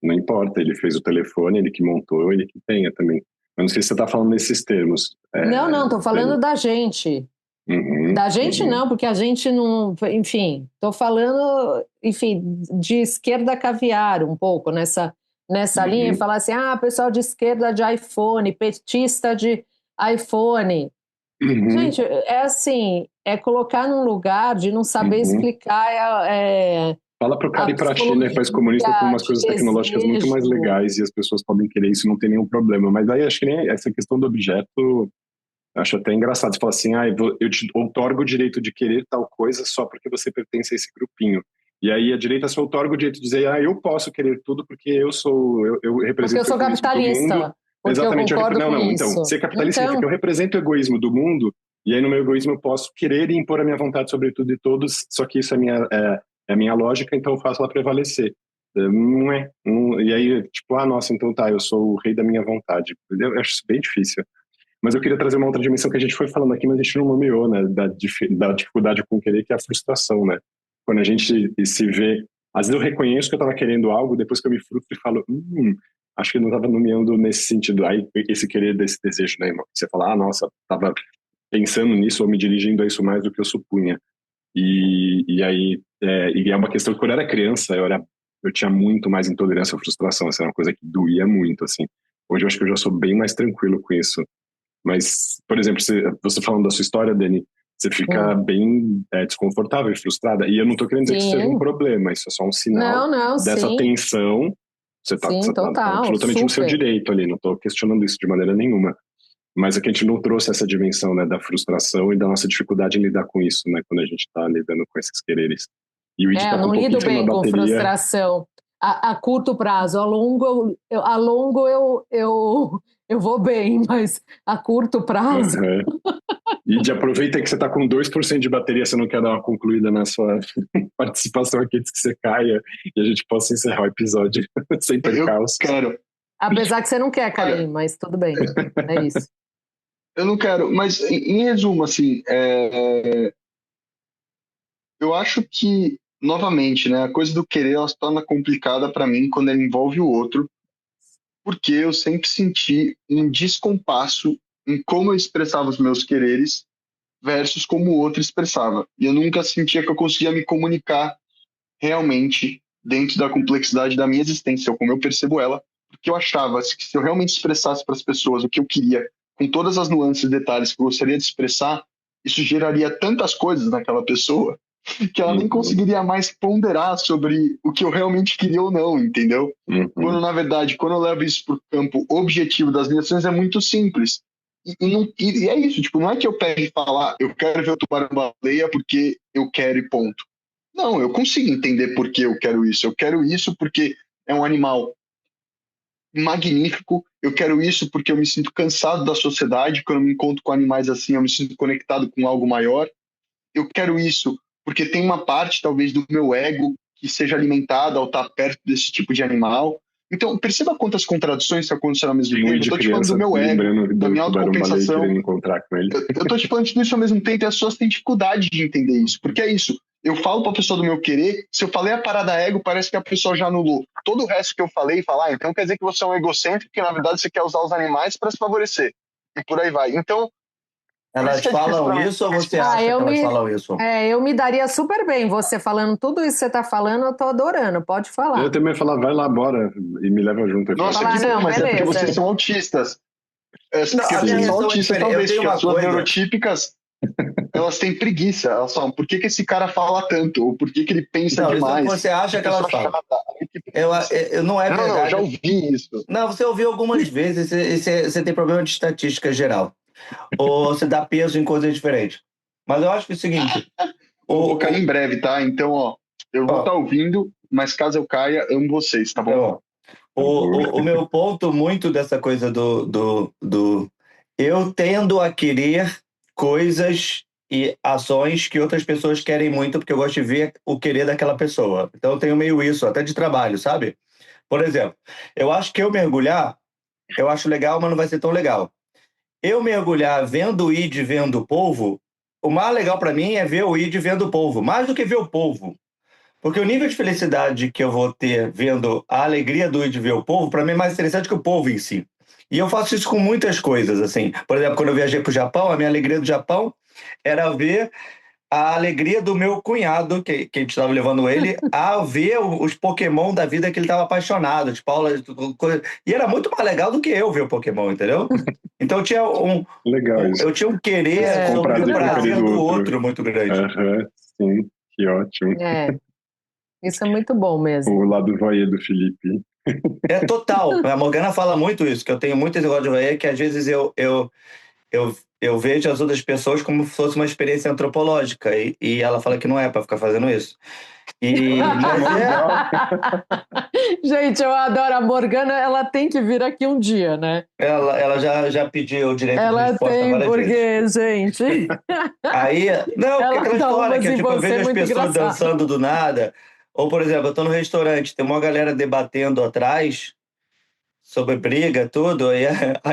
Não importa, ele fez o telefone, ele que montou, ele que tenha também. Eu não sei se você tá falando nesses termos. Não, estou falando da gente. Uhum, Da gente uhum, não, porque a gente não. Enfim, estou falando, enfim, de esquerda caviar um pouco nessa linha e uhum, falar assim: pessoal de esquerda de iPhone, petista de iPhone. uhum, Gente, é assim, é colocar num lugar de não saber uhum. explicar Fala pro a cara ir pra China e psicologia país comunista com umas de coisas tecnológicas muito mais desejo. legais e as pessoas podem querer isso, não tem nenhum problema. Mas aí acho que nem essa questão do objeto, acho até engraçado. Você fala assim, eu te outorgo o direito de querer tal coisa só porque você pertence a esse grupinho. E aí a direita só outorga o direito de dizer, eu posso querer tudo porque eu Porque eu represento o sou egoísmo do mundo. capitalista, porque eu Exatamente, concordo com não, então, isso. ser capitalista significa que Então, eu represento o egoísmo do mundo e aí no meu egoísmo eu posso querer e impor a minha vontade sobre tudo e todos, só que isso é a minha lógica, então eu faço ela prevalecer. Não é. E aí, tipo, nossa, então tá, eu sou o rei da minha vontade. Eu acho isso bem difícil. Mas eu queria trazer uma outra dimensão que a gente foi falando aqui, mas a gente não nomeou, né? Da dificuldade com querer, que é a frustração, né? Quando a gente se vê. Às vezes eu reconheço que eu estava querendo algo, depois que eu me frustro e falo, acho que eu não estava nomeando nesse sentido. Aí, esse querer desse desejo, né, irmão? Você fala, nossa, estava pensando nisso ou me dirigindo a isso mais do que eu supunha. E aí, e é uma questão que quando eu era criança, eu tinha muito mais intolerância à frustração. Essa era uma coisa que doía muito, assim. Hoje eu acho que eu já sou bem mais tranquilo com isso. Mas, por exemplo, você falando da sua história, Dani, você fica bem desconfortável e frustrada. E eu não tô querendo dizer que isso seja um problema, isso é só um sinal Não, dessa sim. tensão. Você Sim, tá total, absolutamente no seu super. direito ali, não tô questionando isso de maneira nenhuma. Mas é que a gente não trouxe essa dimensão, né, da frustração e da nossa dificuldade em lidar com isso, né, quando a gente está lidando com esses quereres. E o Id tá Eu com não lido pouquíssima bem com bateria. frustração a curto prazo. A longo eu vou bem, mas a curto prazo. Uhum. E aproveita que você está com 2% de bateria, você não quer dar uma concluída na sua participação aqui antes que você caia e a gente possa encerrar o episódio sem percalços. Eu quero. Apesar que você não quer cair, mas tudo bem. É isso. Eu não quero, mas em resumo, assim, eu acho que, novamente, né, a coisa do querer ela se torna complicada para mim quando ela envolve o outro, porque eu sempre senti um descompasso em como eu expressava os meus quereres versus como o outro expressava. E eu nunca sentia que eu conseguia me comunicar realmente dentro da complexidade da minha existência, ou como eu percebo ela, porque eu achava que se eu realmente expressasse para as pessoas o que eu queria, com todas as nuances e detalhes que eu gostaria de expressar, isso geraria tantas coisas naquela pessoa que ela nem conseguiria mais ponderar sobre o que eu realmente queria ou não, entendeu? Quando, na verdade, quando eu levo isso para o campo objetivo das minhas ações, é muito simples. E é isso, tipo, não é que eu pegue e falar, eu quero ver o tubarão-baleia porque eu quero e ponto. Não, eu consigo entender por que eu quero isso. Eu quero isso porque é um animal magnífico. Eu quero isso porque eu me sinto cansado da sociedade. Quando eu me encontro com animais assim, eu me sinto conectado com algo maior. Eu quero isso porque tem uma parte, talvez, do meu ego que seja alimentada ao estar perto desse tipo de animal. Então, perceba quantas contradições estão acontecendo ao mesmo tempo. Eu estou te falando do meu ego, da minha autocompensação. Encontrar com ele. Eu estou te falando de tudo isso ao mesmo tempo e as pessoas têm dificuldade de entender isso. Porque é isso. Eu falo para a pessoa do meu querer, se eu falei a parada ego, parece que a pessoa já anulou. Todo o resto que eu falei, falar, então quer dizer que você é um egocêntrico, que na verdade você quer usar os animais para se favorecer. E por aí vai. Então, elas falam isso ou você acha que elas falam isso? Eu me daria super bem. Você falando tudo isso que você está falando, eu estou adorando. Pode falar. Eu também ia falar, vai lá, bora, e me leva junto. Nossa, que bom, mas é porque vocês são autistas. Porque vocês são autistas, talvez, porque as pessoas neurotípicas, elas têm preguiça. Elas falam, por que esse cara fala tanto? Ou por que ele pensa demais? Isso você acha que elas falam. Não é verdade. Não, eu já ouvi isso. Não, você ouviu algumas vezes. Você tem problema de estatística geral. Ou você dá peso em coisas diferentes. Mas eu acho que é o seguinte... Eu vou cair em breve, tá? Então, ó, eu vou estar ouvindo, mas caso eu caia, amo vocês, tá bom? O meu ponto muito dessa coisa do eu tendo a querer coisas e ações que outras pessoas querem muito, porque eu gosto de ver o querer daquela pessoa. Então eu tenho meio isso, até de trabalho, sabe? Por exemplo, eu acho que eu mergulhar, eu acho legal, mas não vai ser tão legal. Eu mergulhar vendo o id, vendo o polvo, o mais legal para mim é ver o id vendo o polvo, mais do que ver o polvo. Porque o nível de felicidade que eu vou ter vendo a alegria do id ver o polvo, para mim é mais interessante que o polvo em si. E eu faço isso com muitas coisas, assim. Por exemplo, quando eu viajei para o Japão, a minha alegria do Japão era ver a alegria do meu cunhado, que a gente estava levando ele, a ver os Pokémon da vida que ele estava apaixonado. Tipo, e era muito mais legal do que eu ver o Pokémon, entendeu? Então eu tinha eu tinha um querer sobre o prazer do outro muito grande. Sim, que ótimo. Isso é muito bom mesmo. O lado voyeur do Felipe. É total. A Morgana fala muito isso, que eu tenho muito esse negócio de voyeur, que às vezes eu vejo as outras pessoas como se fosse uma experiência antropológica, e ela fala que não é para ficar fazendo isso. Gente, eu adoro a Morgana, ela tem que vir aqui um dia, né? Ela já pediu o direito de resposta várias vezes. Gente. Aí, não, porque aquela história que tipo, eu vejo as pessoas dançando do nada, ou, por exemplo, eu tô no restaurante, tem uma galera debatendo atrás sobre briga, tudo, aí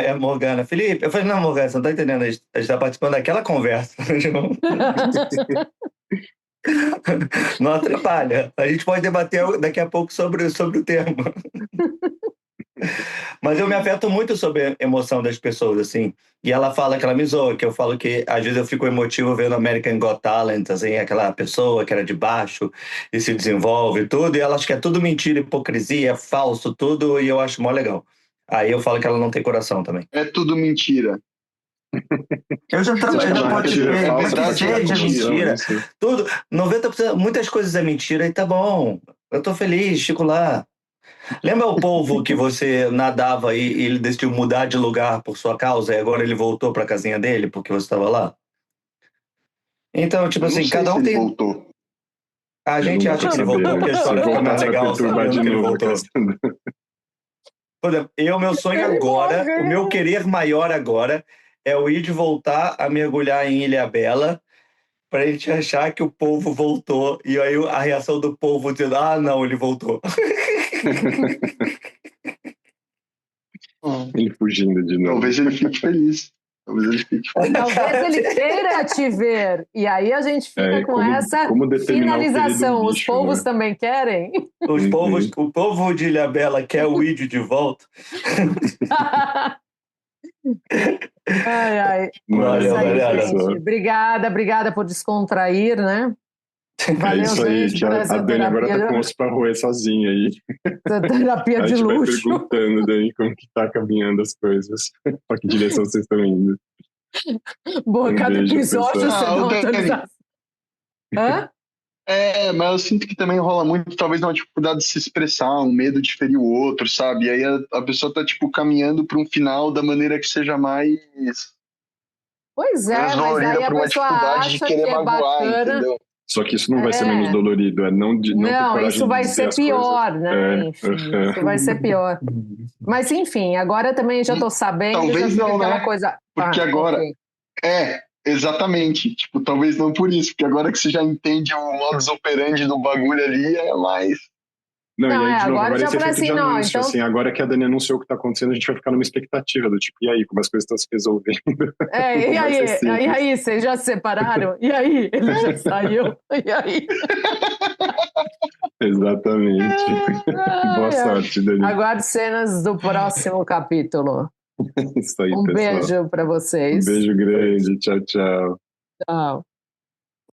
a Morgana, Felipe, eu falei, não, Morgana, você não tá entendendo, a gente tá participando daquela conversa. Não atrapalha. A gente pode debater daqui a pouco sobre o tema. Mas eu me afeto muito sobre a emoção das pessoas, assim. E ela fala que ela me zoa, que eu falo que às vezes eu fico emotivo vendo American Got Talent, assim, aquela pessoa que era de baixo e se desenvolve e tudo, e ela acha que é tudo mentira, hipocrisia, é falso, tudo, e eu acho mó legal. Aí eu falo que ela não tem coração também. É tudo mentira. Eu já trabalhei no podcast, mesmo que seja mentira. Tudo, 90%, muitas coisas é mentira e tá bom. Eu tô feliz, fico lá. Lembra o povo que você nadava e ele decidiu mudar de lugar por sua causa e agora ele voltou pra casinha dele porque você estava lá? Então, tipo assim, cada um tem. Voltou. A gente acha que ele voltou porque a história fica mais legal sabendo que ele voltou. Por exemplo, meu sonho agora, o meu querer maior agora é o ir de voltar a mergulhar em Ilhabela para a gente achar que o povo voltou e aí a reação do povo dizendo, não, ele voltou. Ele fugindo de novo. Talvez ele fique feliz. Talvez ele queira te ver. E aí a gente fica com essa finalização. Os povos também querem? O povo de Ilhabela quer o Ídio de volta. Ai. Valeu, gente. Obrigada por descontrair, né? Valeu, é isso aí, que a Dani agora tá com osso pra roer sozinha aí. Terapia de luxo. A gente vai perguntando, Dani, como que tá caminhando as coisas. Pra que direção vocês estão indo. Boa, cada episódio você dá uma atualização. Hã? Mas eu sinto que também rola muito, talvez, uma dificuldade de se expressar, um medo de ferir o outro, sabe? E aí a pessoa tá, tipo, caminhando para um final da maneira que seja mais... Pois é, mas aí a pessoa acha que é bacana... Entendeu? Só que isso não vai ser menos dolorido, não isso vai ser pior, né? Enfim, isso vai ser pior. Mas, enfim, agora também já tô sabendo... Talvez não, né? Coisa... Porque agora... Okay. Exatamente. Tipo, talvez não por isso, porque agora que você já entende o modus operandi do bagulho ali, é mais... Não, e aí, de novo, agora já esse efeito de anúncio, então... assim, agora que a Dani anunciou o que tá acontecendo, a gente vai ficar numa expectativa do tipo, e aí, como as coisas estão se resolvendo? E aí, vocês já se separaram? E aí, ele já saiu? E aí? Exatamente. Boa sorte, Dani. Aguarde cenas do próximo capítulo. Isso aí, pessoal. Beijo para vocês. Um beijo grande. Tchau, tchau. Tchau.